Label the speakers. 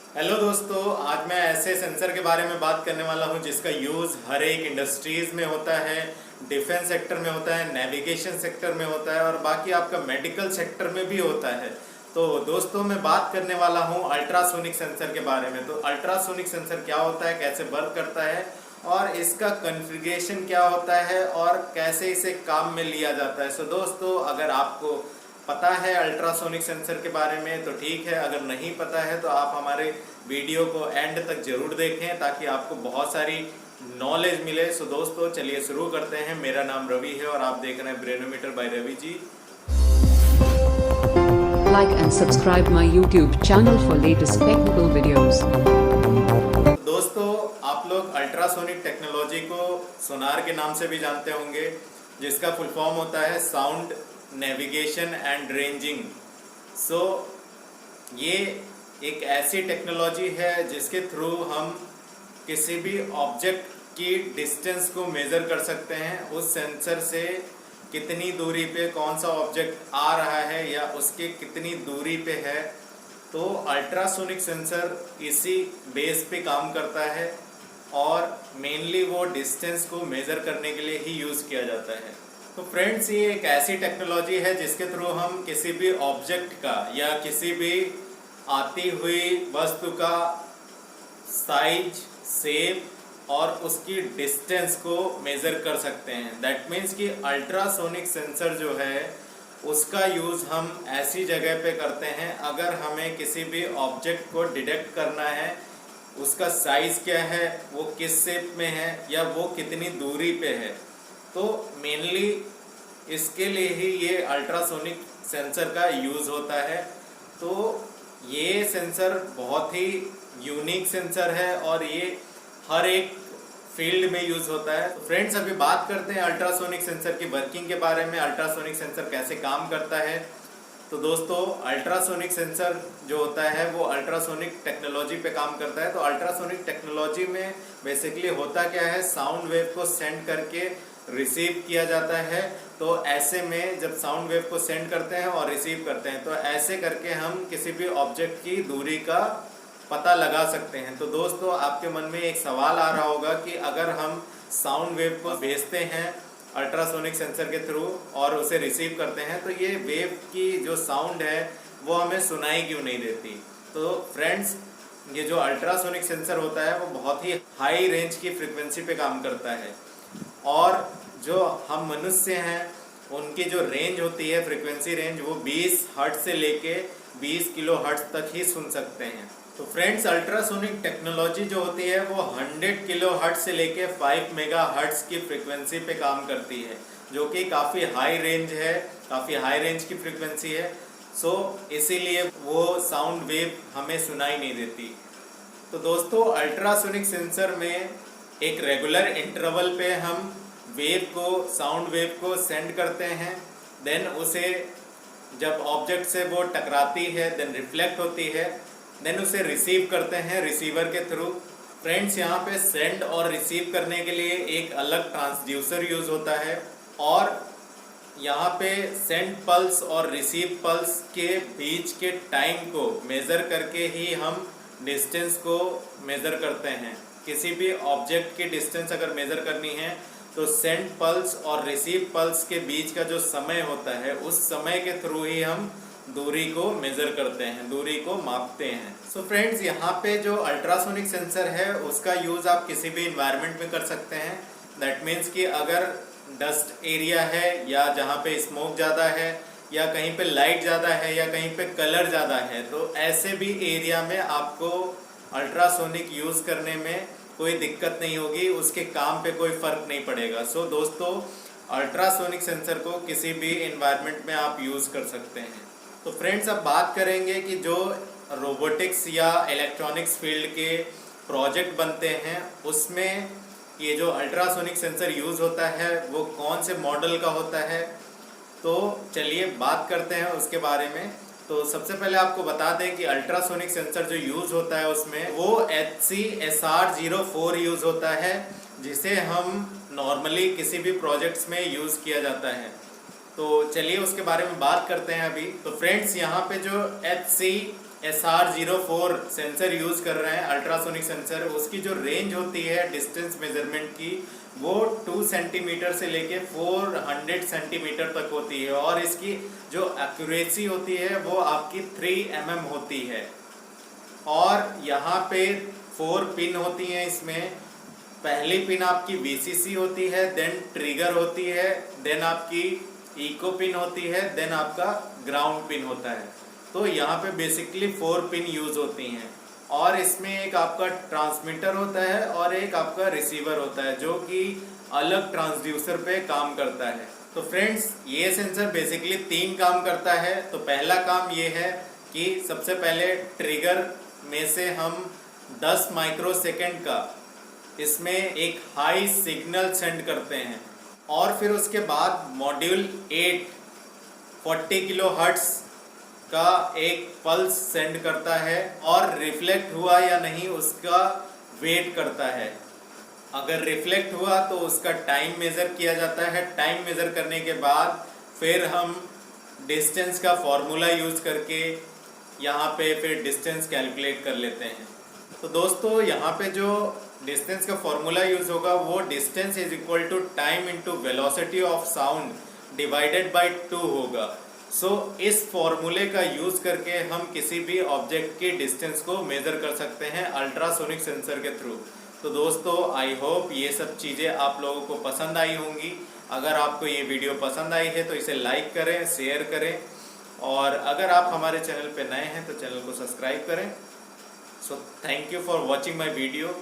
Speaker 1: Hello दोस्तों, आज मैं ऐसे सेंसर के बारे में बात करने वाला हूं जिसका यूज़ हर एक इंडस्ट्रीज़ में होता है, डिफेंस सेक्टर में होता है, नेविगेशन सेक्टर में होता है और बाकी आपका मेडिकल सेक्टर में भी होता है। तो दोस्तों मैं बात करने वाला हूं अल्ट्रासोनिक सेंसर के बारे में। तो अल्ट्रासोनिक सेंसर क्या होता है, कैसे वर्क करता है और इसका कॉन्फ़िगरेशन क्या होता है और कैसे इसे काम में लिया जाता है। सो दोस्तों, अगर आपको पता है अल्ट्रासोनिक सेंसर के बारे में तो ठीक है, अगर नहीं पता है तो आप हमारे वीडियो को एंड तक जरूर देखें ताकि आपको बहुत सारी नॉलेज मिले। सो दोस्तों चलिए शुरू करते हैं। मेरा नाम रवि है और आप देख रहे हैं Brainometer by Ravi ji.
Speaker 2: Like and subscribe my YouTube channel for latest technical videos.
Speaker 1: दोस्तों आप लोग अल्ट्रासोनिक टेक्नोलॉजी को सोनार के नाम से भी जानते होंगे, जिसका फुल फॉर्म होता है साउंड नेविगेशन एंड रेंजिंग। सो ये एक ऐसी टेक्नोलॉजी है जिसके थ्रू हम किसी भी ऑब्जेक्ट की डिस्टेंस को मेज़र कर सकते हैं। उस सेंसर से कितनी दूरी पे कौन सा ऑब्जेक्ट आ रहा है या उसके कितनी दूरी पे है। तो अल्ट्रासोनिक सेंसर इसी बेस पे काम करता है और मेनली वो डिस्टेंस को मेज़र करने के लिए ही यूज़ किया जाता है। तो फ्रेंड्स, ये एक ऐसी टेक्नोलॉजी है जिसके थ्रू हम किसी भी ऑब्जेक्ट का या किसी भी आती हुई वस्तु का साइज, शेप और उसकी डिस्टेंस को मेज़र कर सकते हैं। दैट मीन्स कि अल्ट्रासोनिक सेंसर जो है उसका यूज़ हम ऐसी जगह पे करते हैं अगर हमें किसी भी ऑब्जेक्ट को डिटेक्ट करना है, उसका साइज़ क्या है, वो किस शेप में है या वो कितनी दूरी पे है। तो मेनली इसके लिए ही ये अल्ट्रासोनिक सेंसर का यूज़ होता है। तो ये सेंसर बहुत ही यूनिक सेंसर है और ये हर एक फील्ड में यूज़ होता है। तो फ्रेंड्स, अभी बात करते हैं अल्ट्रासोनिक सेंसर की वर्किंग के बारे में। अल्ट्रासोनिक सेंसर कैसे काम करता है। तो दोस्तों, अल्ट्रासोनिक सेंसर जो होता है वो अल्ट्रासोनिक टेक्नोलॉजी पे काम करता है। तो अल्ट्रासोनिक टेक्नोलॉजी में बेसिकली होता क्या है, साउंड वेव को सेंड करके रिसीव किया जाता है। तो ऐसे में जब साउंड वेव को सेंड करते हैं और रिसीव करते हैं तो ऐसे करके हम किसी भी ऑब्जेक्ट की दूरी का पता लगा सकते हैं। तो दोस्तों, आपके मन में एक सवाल आ रहा होगा कि अगर हम साउंड वेव को भेजते हैं अल्ट्रासोनिक सेंसर के थ्रू और उसे रिसीव करते हैं तो ये वेव की जो साउंड है वो हमें सुनाई क्यों नहीं देती। तो फ्रेंड्स, ये जो अल्ट्रासोनिक सेंसर होता है वो बहुत ही हाई रेंज की फ्रिक्वेंसी पे काम करता है और जो हम मनुष्य हैं उनकी जो रेंज होती है, फ्रिक्वेंसी रेंज, वो 20 हर्ट्ज से लेके 20 किलो हर्ट्ज तक ही सुन सकते हैं। तो फ्रेंड्स, अल्ट्रासोनिक टेक्नोलॉजी जो होती है वो 100 किलो हर्ट्ज से लेके 5 मेगा हर्ट्ज की फ्रिक्वेंसी पे काम करती है, जो कि काफ़ी हाई रेंज है, काफ़ी हाई रेंज की फ्रिक्वेंसी है। सो इसीलिए वो साउंड वेव हमें सुनाई नहीं देती। तो दोस्तों, अल्ट्रासोनिक सेंसर में एक रेगुलर इंटरवल पे हम वेव को, साउंड वेव को सेंड करते हैं। देन उसे जब ऑब्जेक्ट से वो टकराती है, देन रिफ्लेक्ट होती है, देन उसे रिसीव करते हैं रिसीवर के थ्रू। फ्रेंड्स, यहाँ पे सेंड और रिसीव करने के लिए एक अलग ट्रांसड्यूसर यूज़ होता है और यहाँ पे सेंड पल्स और रिसीव पल्स के बीच के टाइम को मेज़र करके ही हम डिस्टेंस को मेज़र करते हैं। किसी भी ऑब्जेक्ट की डिस्टेंस अगर मेज़र करनी है तो सेंड पल्स और रिसीव पल्स के बीच का जो समय होता है उस समय के थ्रू ही हम दूरी को मेज़र करते हैं, दूरी को मापते हैं। सो फ्रेंड्स, यहाँ पे जो अल्ट्रासोनिक सेंसर है उसका यूज़ आप किसी भी इन्वायरमेंट में कर सकते हैं। दैट मीन्स कि अगर डस्ट एरिया है या जहाँ पे स्मोक ज़्यादा है या कहीं पे लाइट ज़्यादा है या कहीं पे कलर ज़्यादा है, तो ऐसे भी एरिया में आपको अल्ट्रासोनिक यूज़ करने में कोई दिक्कत नहीं होगी, उसके काम पे कोई फ़र्क नहीं पड़ेगा। सो दोस्तों, अल्ट्रासोनिक सेंसर को किसी भी इन्वायरमेंट में आप यूज़ कर सकते हैं। तो फ्रेंड्स, अब बात करेंगे कि जो रोबोटिक्स या इलेक्ट्रॉनिक्स फील्ड के प्रोजेक्ट बनते हैं उसमें ये जो अल्ट्रासोनिक सेंसर यूज़ होता है वो कौन से मॉडल का होता है। तो चलिए बात करते हैं उसके बारे में। तो सबसे पहले आपको बता दें कि अल्ट्रासोनिक सेंसर जो यूज़ होता है उसमें वो HC-SR04 यूज़ होता है, जिसे हम नॉर्मली किसी भी प्रोजेक्ट्स में यूज़ किया जाता है। तो चलिए उसके बारे में बात करते हैं अभी। तो फ्रेंड्स, यहाँ पे जो HC SR04 सेंसर यूज़ कर रहे हैं, अल्ट्रासोनिक सेंसर। उसकी जो रेंज होती है डिस्टेंस मेजरमेंट की वो 2 सेंटीमीटर से लेके 400 सेंटीमीटर तक होती है, और इसकी जो एक्यूरेसी होती है वो आपकी 3 mm होती है। और यहाँ पे 4 पिन होती हैं इसमें। पहली पिन आपकी VCC होती है, देन ट्रिगर होती है, देन आपकी इको पिन होती है, देन आपका ग्राउंड पिन होता है। तो यहाँ पे बेसिकली 4 पिन यूज होती हैं, और इसमें एक आपका ट्रांसमीटर होता है और एक आपका रिसीवर होता है जो कि अलग ट्रांसड्यूसर पे काम करता है। तो फ्रेंड्स, ये सेंसर बेसिकली 3 काम करता है। तो पहला काम ये है कि सबसे पहले ट्रिगर में से हम 10 माइक्रोसेकंड का इसमें एक हाई सिग्नल सेंड करते हैं, और फिर उसके बाद मॉड्यूल 8 40 किलो हर्ट्ज का एक पल्स सेंड करता है, और रिफ्लेक्ट हुआ या नहीं उसका वेट करता है। अगर रिफ्लेक्ट हुआ तो उसका टाइम मेज़र किया जाता है। टाइम मेज़र करने के बाद फिर हम डिस्टेंस का फॉर्मूला यूज़ करके यहाँ पे फिर डिस्टेंस कैलकुलेट कर लेते हैं। तो दोस्तों, यहाँ पे जो डिस्टेंस का फॉर्मूला यूज़ होगा वो distance is equal to time into velocity of sound divided by 2 होगा। सो इस फॉर्मूले का यूज़ करके हम किसी भी ऑब्जेक्ट की डिस्टेंस को मेज़र कर सकते हैं अल्ट्रासोनिक सेंसर के थ्रू। तो दोस्तों, आई होप ये सब चीज़ें आप लोगों को पसंद आई होंगी। अगर आपको ये वीडियो पसंद आई है तो इसे लाइक करें, शेयर करें, और अगर आप हमारे चैनल पर नए हैं तो चैनल को सब्सक्राइब करें। So thank you for watching my video.